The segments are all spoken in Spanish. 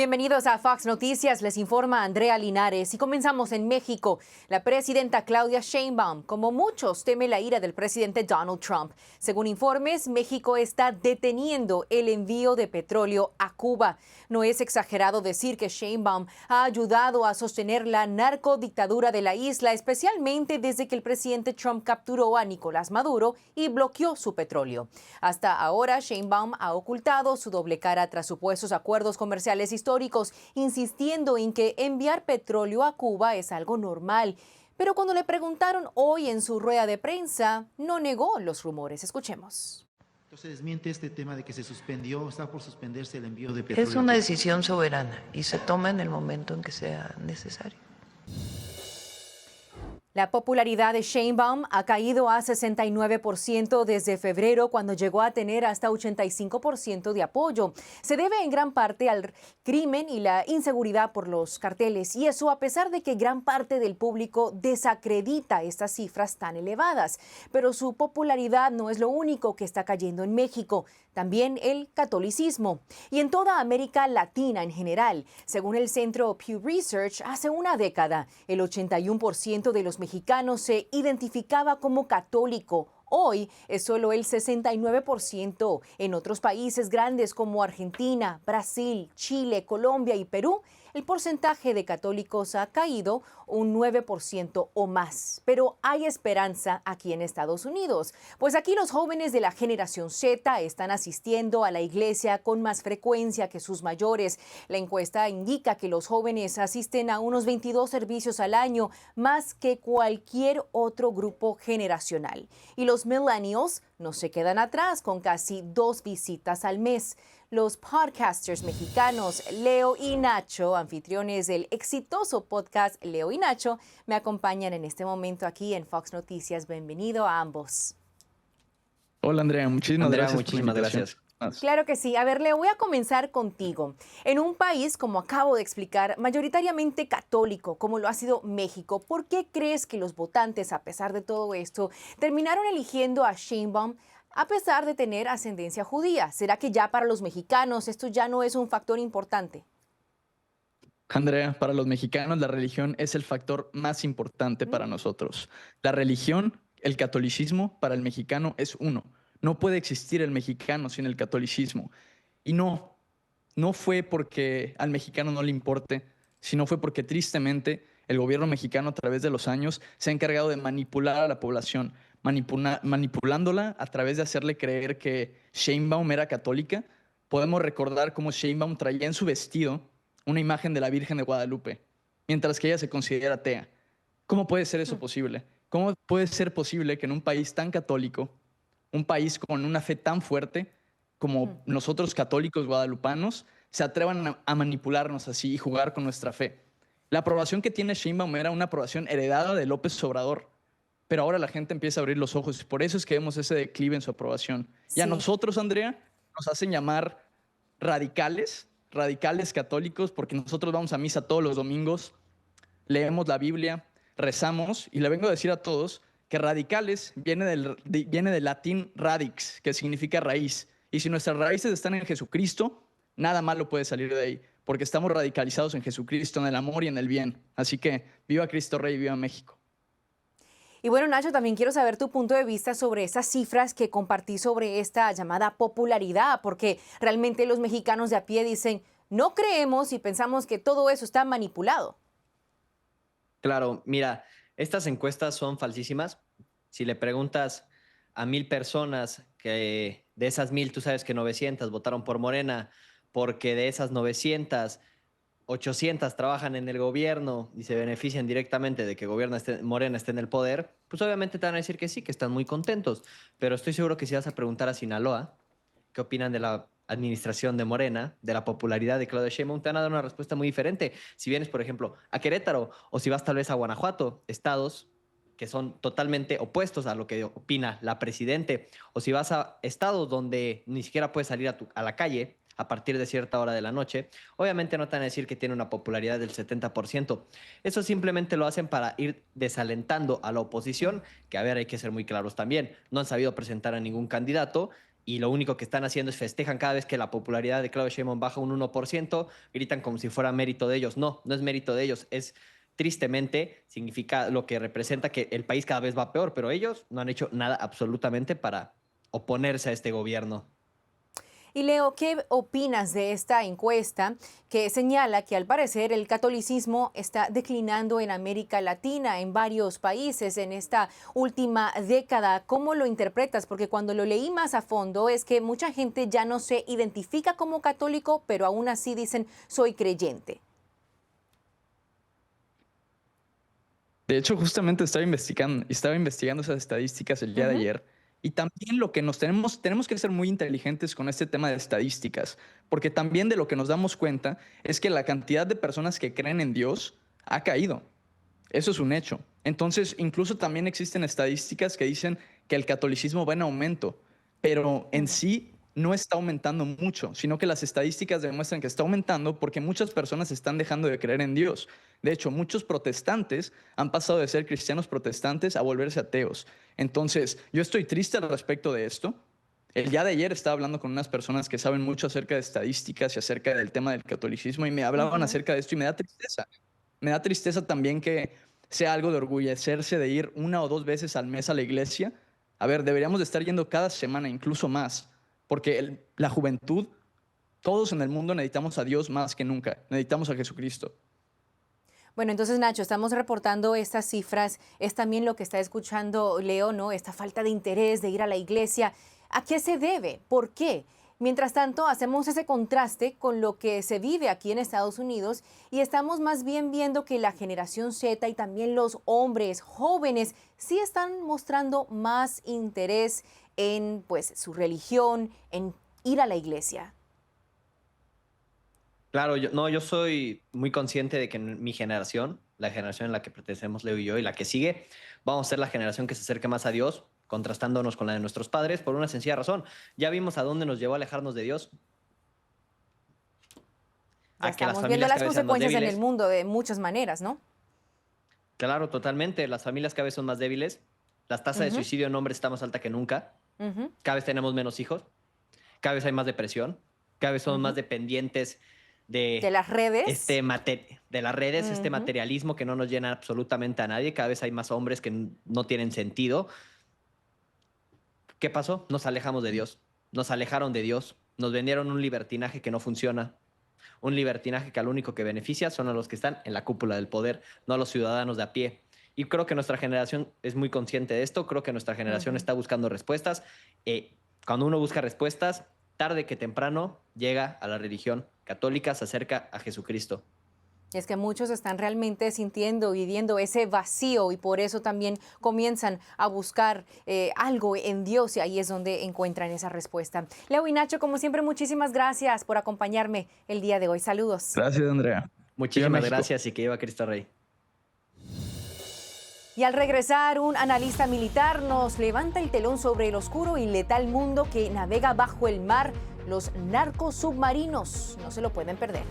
Bienvenidos a Fox Noticias, les informa Andrea Linares y comenzamos en México. La presidenta Claudia Sheinbaum, como muchos, teme la ira del presidente Donald Trump. Según informes, México está deteniendo el envío de petróleo a Cuba. No es exagerado decir que Sheinbaum ha ayudado a sostener la narcodictadura de la isla, especialmente desde que el presidente Trump capturó a Nicolás Maduro y bloqueó su petróleo. Hasta ahora, Sheinbaum ha ocultado su doble cara tras supuestos acuerdos comerciales históricos, insistiendo en que enviar petróleo a Cuba es algo normal. Pero cuando le preguntaron hoy en su rueda de prensa, no negó los rumores. Escuchemos. Entonces desmiente este tema de que se suspendió, está por suspenderse el envío de petróleo. Es una decisión soberana y se toma en el momento en que sea necesario. La popularidad de Sheinbaum ha caído a 69% desde febrero, cuando llegó a tener hasta 85% de apoyo. Se debe en gran parte al crimen y la inseguridad por los carteles, y eso a pesar de que gran parte del público desacredita estas cifras tan elevadas. Pero su popularidad no es lo único que está cayendo en México. También el catolicismo y en toda América Latina en general. Según el centro Pew Research, hace una década, el 81% de los mexicanos se identificaba como católico. Hoy es solo el 69%. En otros países grandes como Argentina, Brasil, Chile, Colombia y Perú, el porcentaje de católicos ha caído un 9% o más. Pero hay esperanza aquí en Estados Unidos, pues aquí los jóvenes de la generación Z están asistiendo a la iglesia con más frecuencia que sus mayores. La encuesta indica que los jóvenes asisten a unos 22 servicios al año, más que cualquier otro grupo generacional. Y los millennials no se quedan atrás, con casi 2 visitas al mes. Los podcasters mexicanos Leo y Nacho, anfitriones del exitoso podcast Leo y Nacho, me acompañan en este momento aquí en Fox Noticias. Bienvenido a ambos. Hola Andrea, muchísimas gracias. Claro que sí. A ver, Leo, voy a comenzar contigo. En un país, como acabo de explicar, mayoritariamente católico, como lo ha sido México, ¿por qué crees que los votantes, a pesar de todo esto, terminaron eligiendo a Sheinbaum a pesar de tener ascendencia judía? ¿Será que ya para los mexicanos esto ya no es un factor importante? Andrea, para los mexicanos la religión es el factor más importante para nosotros. La religión, el catolicismo, para el mexicano es uno. No puede existir el mexicano sin el catolicismo. Y no fue porque al mexicano no le importe, sino fue porque tristemente el gobierno mexicano a través de los años se ha encargado de manipular a la población, manipulándola a través de hacerle creer que Sheinbaum era católica. Podemos recordar cómo Sheinbaum traía en su vestido una imagen de la Virgen de Guadalupe, mientras que ella se considera atea. ¿Cómo puede ser eso posible? ¿Cómo puede ser posible que en un país tan católico, un país con una fe tan fuerte como nosotros católicos guadalupanos, se atrevan a manipularnos así y jugar con nuestra fe? La aprobación que tiene Sheinbaum era una aprobación heredada de López Obrador, pero ahora la gente empieza a abrir los ojos y por eso es que vemos ese declive en su aprobación. Sí. Y a nosotros, Andrea, nos hacen llamar radicales católicos, porque nosotros vamos a misa todos los domingos, leemos la Biblia, rezamos, y le vengo a decir a todos que radicales viene del latín radix, que significa raíz. Y si nuestras raíces están en Jesucristo, nada malo puede salir de ahí, porque estamos radicalizados en Jesucristo, en el amor y en el bien. Así que viva Cristo Rey, viva México. Y bueno, Nacho, también quiero saber tu punto de vista sobre esas cifras que compartí sobre esta llamada popularidad, porque realmente los mexicanos de a pie dicen, no creemos y pensamos que todo eso está manipulado. Claro, mira, estas encuestas son falsísimas. Si le preguntas a 1,000 personas, que de esas 1,000 tú sabes que 900 votaron por Morena, porque de esas 900, 800 trabajan en el gobierno y se benefician directamente de que Morena esté en el poder, pues obviamente te van a decir que sí, que están muy contentos. Pero estoy seguro que si vas a preguntar a Sinaloa qué opinan de la administración de Morena, de la popularidad de Claudia Sheinbaum, te van a dar una respuesta muy diferente. Si vienes, por ejemplo, a Querétaro o si vas tal vez a Guanajuato, estados que son totalmente opuestos a lo que opina la presidente, o si vas a estados donde ni siquiera puedes salir a la calle a partir de cierta hora de la noche, obviamente no te van a decir que tiene una popularidad del 70%. Eso simplemente lo hacen para ir desalentando a la oposición, que a ver, hay que ser muy claros también, no han sabido presentar a ningún candidato y lo único que están haciendo es festejan cada vez que la popularidad de Claudia Sheinbaum baja un 1%, gritan como si fuera mérito de ellos. No, no es mérito de ellos, es tristemente significa lo que representa que el país cada vez va peor, pero ellos no han hecho nada absolutamente para oponerse a este gobierno. Y Leo, ¿qué opinas de esta encuesta que señala que al parecer el catolicismo está declinando en América Latina, en varios países en esta última década? ¿Cómo lo interpretas? Porque cuando lo leí más a fondo es que mucha gente ya no se identifica como católico, pero aún así dicen soy creyente. De hecho, justamente estaba investigando esas estadísticas el día de ayer. Y también lo que tenemos que ser muy inteligentes con este tema de estadísticas, porque también de lo que nos damos cuenta es que la cantidad de personas que creen en Dios ha caído. Eso es un hecho. Entonces, incluso también existen estadísticas que dicen que el catolicismo va en aumento, pero en sí no está aumentando mucho, sino que las estadísticas demuestran que está aumentando porque muchas personas están dejando de creer en Dios. De hecho, muchos protestantes han pasado de ser cristianos protestantes a volverse ateos. Entonces, yo estoy triste al respecto de esto. El día de ayer estaba hablando con unas personas que saben mucho acerca de estadísticas y acerca del tema del catolicismo y me hablaban acerca de esto y me da tristeza. Me da tristeza también que sea algo de orgullecerse de ir 1 o 2 veces al mes a la iglesia. A ver, deberíamos de estar yendo cada semana, incluso más, porque la juventud, todos en el mundo necesitamos a Dios más que nunca, necesitamos a Jesucristo. Bueno, entonces Nacho, estamos reportando estas cifras, es también lo que está escuchando Leo, ¿no? Esta falta de interés de ir a la iglesia. ¿A qué se debe? ¿Por qué? Mientras tanto, hacemos ese contraste con lo que se vive aquí en Estados Unidos y estamos más bien viendo que la generación Z y también los hombres jóvenes sí están mostrando más interés en pues, su religión, en ir a la iglesia. Claro, yo soy muy consciente de que en mi generación, la generación en la que pertenecemos Leo y yo, y la que sigue, vamos a ser la generación que se acerque más a Dios, contrastándonos con la de nuestros padres, por una sencilla razón. Ya vimos a dónde nos llevó a alejarnos de Dios. Ya A que las estamos viendo familias las cada vez sean más consecuencias en el débiles. mundo de muchas maneras, ¿no? Claro, totalmente. Las familias cada vez son más débiles. La tasa de suicidio en hombres está más alta que nunca. Cada vez tenemos menos hijos. Cada vez hay más depresión. Cada vez somos más dependientes de las redes. De las redes, este materialismo que no nos llena absolutamente a nadie. Cada vez hay más hombres que no tienen sentido. ¿Qué pasó? Nos alejamos de Dios. Nos alejaron de Dios. Nos vendieron un libertinaje que no funciona. Un libertinaje que al único que beneficia son a los que están en la cúpula del poder, no a los ciudadanos de a pie. Y creo que nuestra generación es muy consciente de esto. Creo que nuestra generación está buscando respuestas. Cuando uno busca respuestas, tarde que temprano llega a la religión católica, se acerca a Jesucristo. Es que muchos están realmente sintiendo, viviendo ese vacío y por eso también comienzan a buscar algo en Dios y ahí es donde encuentran esa respuesta. Leo y Nacho, como siempre, muchísimas gracias por acompañarme el día de hoy. Saludos. Gracias, Andrea. Muchísimas gracias y que viva Cristo Rey. Y al regresar, un analista militar nos levanta el telón sobre el oscuro y letal mundo que navega bajo el mar, los narcos submarinos. No se lo pueden perder.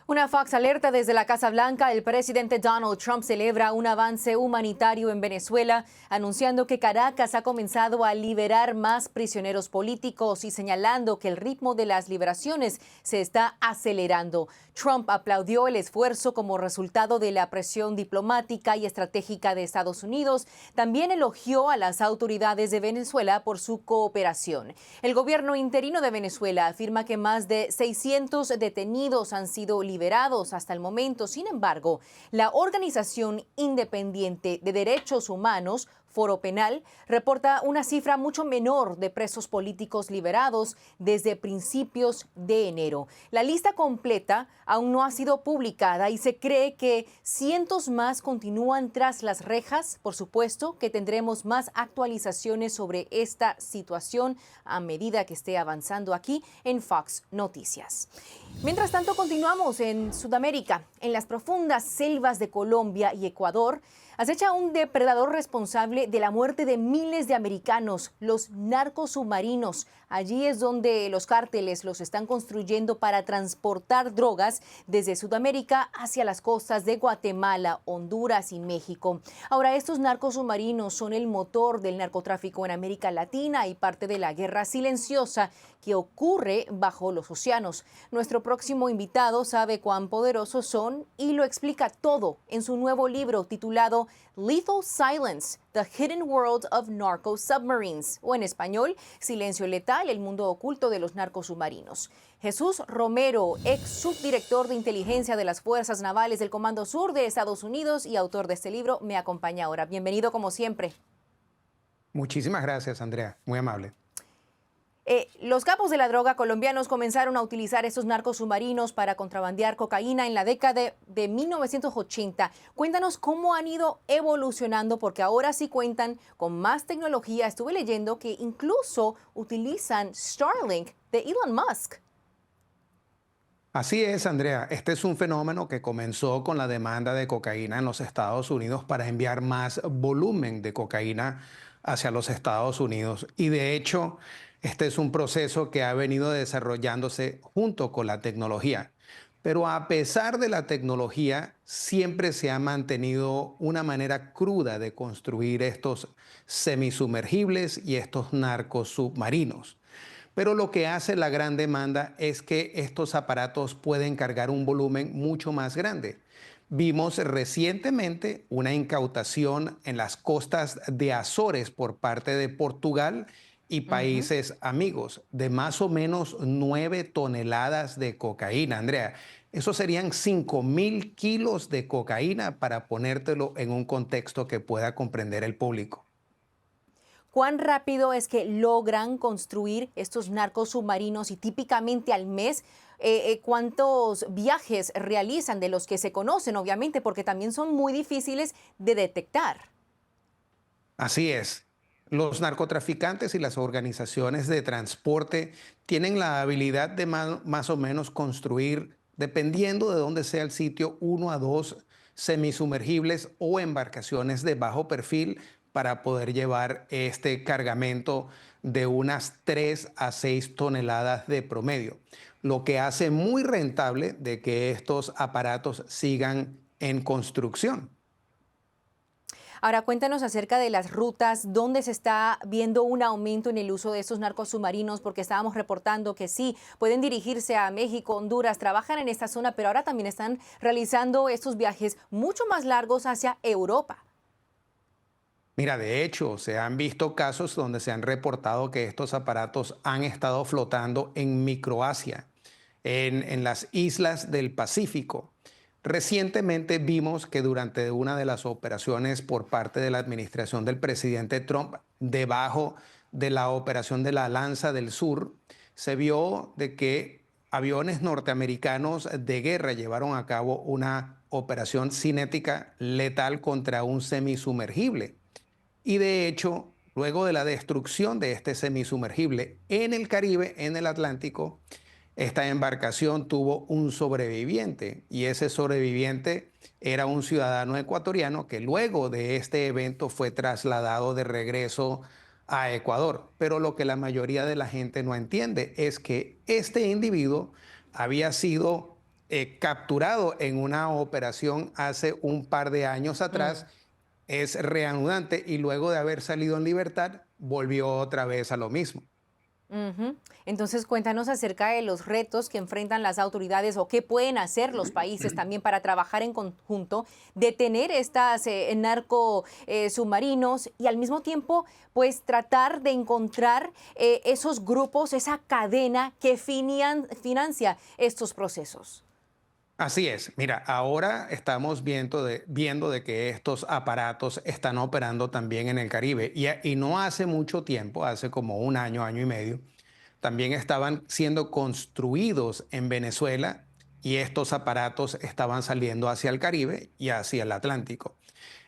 Una Fox alerta desde la Casa Blanca. El presidente Donald Trump celebra un avance humanitario en Venezuela, anunciando que Caracas ha comenzado a liberar más prisioneros políticos y señalando que el ritmo de las liberaciones se está acelerando. Trump aplaudió el esfuerzo como resultado de la presión diplomática y estratégica de Estados Unidos. También elogió a las autoridades de Venezuela por su cooperación. El gobierno interino de Venezuela afirma que más de 600 detenidos han sido liberados hasta el momento. Sin embargo, la Organización Independiente de Derechos Humanos, Foro Penal, reporta una cifra mucho menor de presos políticos liberados desde principios de enero. La lista completa aún no ha sido publicada y se cree que cientos más continúan tras las rejas. Por supuesto que tendremos más actualizaciones sobre esta situación a medida que esté avanzando aquí en Fox Noticias. Mientras tanto, continuamos en Sudamérica, en las profundas selvas de Colombia y Ecuador. Acecha un depredador responsable de la muerte de miles de americanos, los narcos submarinos. Allí es donde los cárteles los están construyendo para transportar drogas desde Sudamérica hacia las costas de Guatemala, Honduras y México. Ahora, estos narcos submarinos son el motor del narcotráfico en América Latina y parte de la guerra silenciosa que ocurre bajo los océanos. Nuestro próximo invitado sabe cuán poderosos son y lo explica todo en su nuevo libro titulado Lethal Silence, The Hidden World of Narco Submarines, o en español, Silencio Letal, el mundo oculto de los narcos submarinos. Jesús Romero, ex subdirector de inteligencia de las Fuerzas Navales del Comando Sur de Estados Unidos y autor de este libro, me acompaña ahora. Bienvenido como siempre. Muchísimas gracias, Andrea. Muy amable. Los capos de la droga colombianos comenzaron a utilizar estos narcos submarinos para contrabandear cocaína en la década de 1980. Cuéntanos cómo han ido evolucionando, porque ahora sí cuentan con más tecnología. Estuve leyendo que incluso utilizan Starlink de Elon Musk. Así es, Andrea. Este es un fenómeno que comenzó con la demanda de cocaína en los Estados Unidos para enviar más volumen de cocaína hacia los Estados Unidos. Y de hecho, este es un proceso que ha venido desarrollándose junto con la tecnología. Pero a pesar de la tecnología, siempre se ha mantenido una manera cruda de construir estos semisumergibles y estos narcos submarinos. Pero lo que hace la gran demanda es que estos aparatos pueden cargar un volumen mucho más grande. Vimos recientemente una incautación en las costas de Azores por parte de Portugal y países amigos de más o menos 9 toneladas de cocaína. Andrea, eso serían 5.000 kilos de cocaína para ponértelo en un contexto que pueda comprender el público. ¿Cuán rápido es que logran construir estos narcos submarinos y típicamente al mes cuántos viajes realizan de los que se conocen, obviamente, porque también son muy difíciles de detectar? Así es. Los narcotraficantes y las organizaciones de transporte tienen la habilidad de más o menos construir, dependiendo de dónde sea el sitio, 1 a 2 semisumergibles o embarcaciones de bajo perfil para poder llevar este cargamento de unas 3 a 6 toneladas de promedio, lo que hace muy rentable de que estos aparatos sigan en construcción. Ahora cuéntanos acerca de las rutas, dónde se está viendo un aumento en el uso de estos narcos submarinos, porque estábamos reportando que sí, pueden dirigirse a México, Honduras, trabajan en esta zona, pero ahora también están realizando estos viajes mucho más largos hacia Europa. Mira, de hecho, se han visto casos donde se han reportado que estos aparatos han estado flotando en Microasia, en las islas del Pacífico. Recientemente vimos que durante una de las operaciones por parte de la administración del presidente Trump, debajo de la operación de la Lanza del Sur, se vio de que aviones norteamericanos de guerra llevaron a cabo una operación cinética letal contra un semisumergible. Y de hecho, luego de la destrucción de este semisumergible en el Caribe, en el Atlántico, esta embarcación tuvo un sobreviviente y ese sobreviviente era un ciudadano ecuatoriano que luego de este evento fue trasladado de regreso a Ecuador. Pero lo que la mayoría de la gente no entiende es que este individuo había sido capturado en una operación hace un par de años atrás, es reanudante y luego de haber salido en libertad volvió otra vez a lo mismo. Entonces, cuéntanos acerca de los retos que enfrentan las autoridades o qué pueden hacer los países también para trabajar en conjunto, detener estas narco submarinos y al mismo tiempo, pues tratar de encontrar esos grupos, esa cadena que financia estos procesos. Así es. Mira, ahora estamos viendo de que estos aparatos están operando también en el Caribe y no hace mucho tiempo, hace como un año, año y medio, también estaban siendo construidos en Venezuela y estos aparatos estaban saliendo hacia el Caribe y hacia el Atlántico.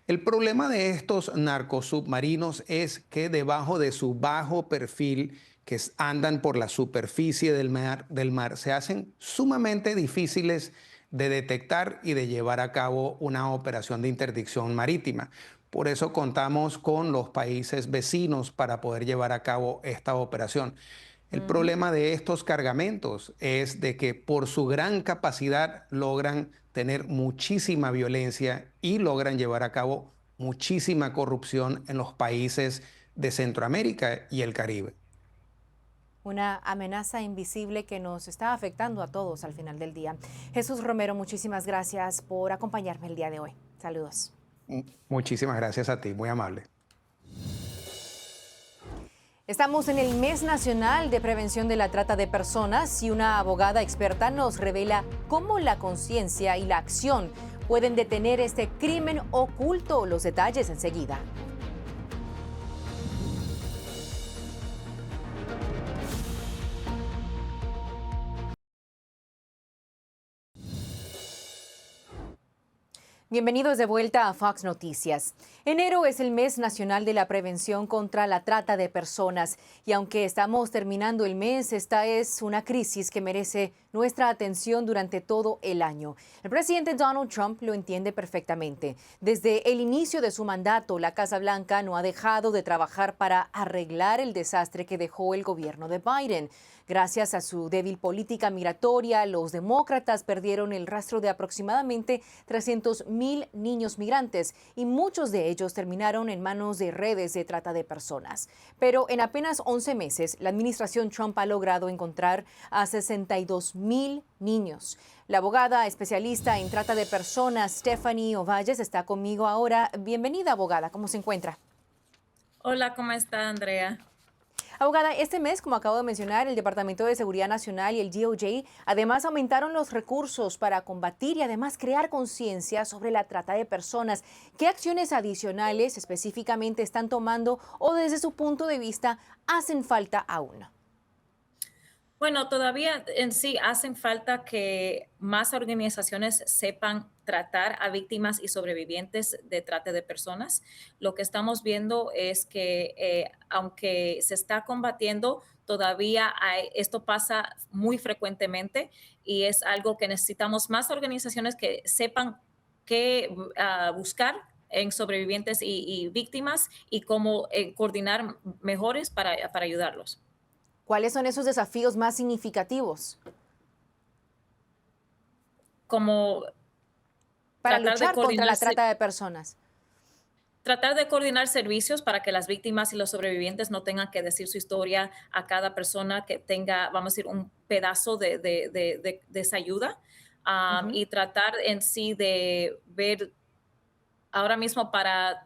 El problema de estos narcosubmarinos es que debajo de su bajo perfil, que andan por la superficie del mar, se hacen sumamente difíciles de detectar y de llevar a cabo una operación de interdicción marítima. Por eso contamos con los países vecinos para poder llevar a cabo esta operación. El problema de estos cargamentos es de que por su gran capacidad logran tener muchísima violencia y logran llevar a cabo muchísima corrupción en los países de Centroamérica y el Caribe. Una amenaza invisible que nos está afectando a todos al final del día. Jesús Romero, muchísimas gracias por acompañarme el día de hoy. Saludos. Muchísimas gracias a ti, muy amable. Estamos en el Mes Nacional de Prevención de la Trata de Personas y una abogada experta nos revela cómo la conciencia y la acción pueden detener este crimen oculto. Los detalles enseguida. Bienvenidos de vuelta a Fox Noticias. Enero es el mes nacional de la prevención contra la trata de personas y aunque estamos terminando el mes, esta es una crisis que merece nuestra atención durante todo el año. El presidente Donald Trump lo entiende perfectamente. Desde el inicio de su mandato, la Casa Blanca no ha dejado de trabajar para arreglar el desastre que dejó el gobierno de Biden. Gracias a su débil política migratoria, los demócratas perdieron el rastro de aproximadamente 300,000 niños migrantes y muchos de ellos terminaron en manos de redes de trata de personas. Pero en apenas 11 meses, la administración Trump ha logrado encontrar a 62,000 niños. La abogada especialista en trata de personas, Stephanie Ovalles, está conmigo ahora. Bienvenida, abogada. ¿Cómo se encuentra? Hola, ¿cómo está, Andrea? Abogada, este mes, como acabo de mencionar, el Departamento de Seguridad Nacional y el DOJ además aumentaron los recursos para combatir y además crear conciencia sobre la trata de personas. ¿Qué acciones adicionales específicamente están tomando o desde su punto de vista hacen falta aún? Bueno, todavía en sí hacen falta que más organizaciones sepan tratar a víctimas y sobrevivientes de trata de personas. Lo que estamos viendo es que aunque se está combatiendo, todavía esto pasa muy frecuentemente y es algo que necesitamos más organizaciones que sepan qué buscar en sobrevivientes y víctimas y cómo coordinar mejores para ayudarlos. ¿Cuáles son esos desafíos más significativos Como para tratar de luchar contra la coordinar, trata de personas? tratar de coordinar servicios para que las víctimas y los sobrevivientes no tengan que decir su historia a cada persona que tenga, vamos a decir, un pedazo de esa ayuda. Ujú. Y tratar en sí de ver ahora mismo para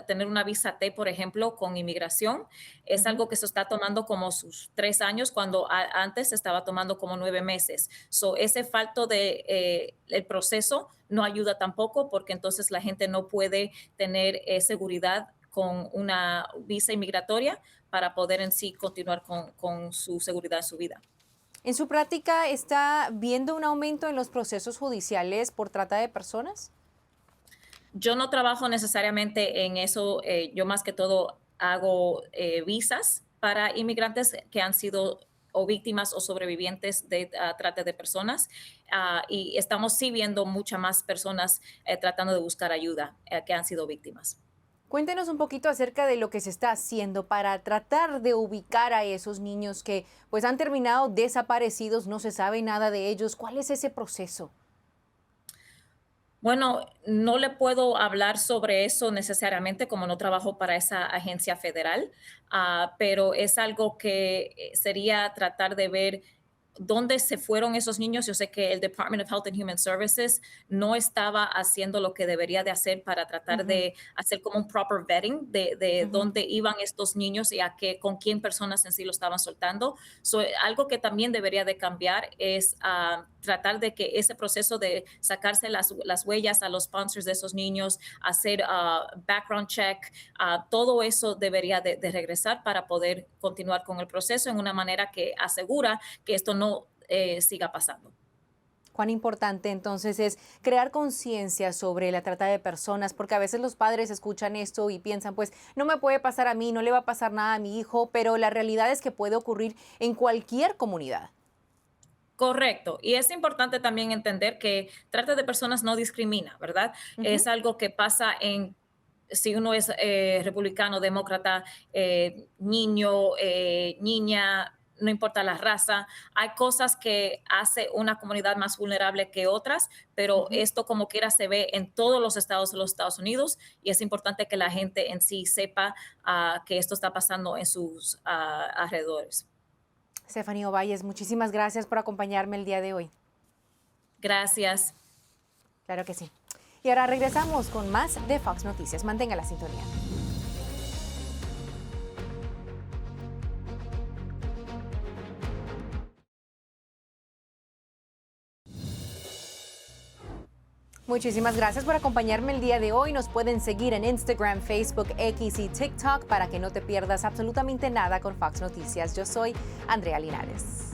tener una visa T, por ejemplo, con inmigración, es Ujú. algo que se está tomando como sus 3 años, cuando antes se estaba tomando como 9 meses. So, ese falto de el proceso no ayuda tampoco, porque entonces la gente no puede tener seguridad con una visa inmigratoria para poder en sí continuar con su seguridad en su vida. ¿En su práctica está viendo un aumento en los procesos judiciales por trata de personas? Yo no trabajo necesariamente en eso, yo más que todo hago visas para inmigrantes que han sido o víctimas o sobrevivientes de trata de personas, y estamos sí viendo muchas más personas tratando de buscar ayuda que han sido víctimas. Cuéntenos un poquito acerca de lo que se está haciendo para tratar de ubicar a esos niños que pues han terminado desaparecidos, no se sabe nada de ellos. ¿Cuál es ese proceso? Bueno, no le puedo hablar sobre eso necesariamente, como no trabajo para esa agencia federal, pero es algo que sería tratar de ver dónde se fueron esos niños. Yo sé que el Department of Health and Human Services no estaba haciendo lo que debería de hacer para tratar Ujú, de hacer como un proper vetting de ujú. dónde iban estos niños y con quién personas en sí lo estaban soltando. So, algo que también debería de cambiar es tratar de que ese proceso de sacarse las huellas a los sponsors de esos niños, hacer background check, todo eso debería de regresar para poder continuar con el proceso en una manera que asegura que esto no siga pasando. Cuán importante entonces es crear conciencia sobre la trata de personas, porque a veces los padres escuchan esto y piensan, pues no me puede pasar a mí, no le va a pasar nada a mi hijo, pero la realidad es que puede ocurrir en cualquier comunidad. Correcto. Y es importante también entender que trata de personas no discrimina, ¿verdad? Es algo que pasa si uno es republicano, demócrata, niño, niña, no importa la raza, hay cosas que hace una comunidad más vulnerable que otras, pero esto como quiera se ve en todos los estados de los Estados Unidos y es importante que la gente en sí sepa que esto está pasando en sus alrededores. Stephanie Ovalles, muchísimas gracias por acompañarme el día de hoy. Gracias. Claro que sí. Y ahora regresamos con más de Fox Noticias. Mantenga la sintonía. Muchísimas gracias por acompañarme el día de hoy. Nos pueden seguir en Instagram, Facebook, X y TikTok para que no te pierdas absolutamente nada con Fox Noticias. Yo soy Andrea Linares.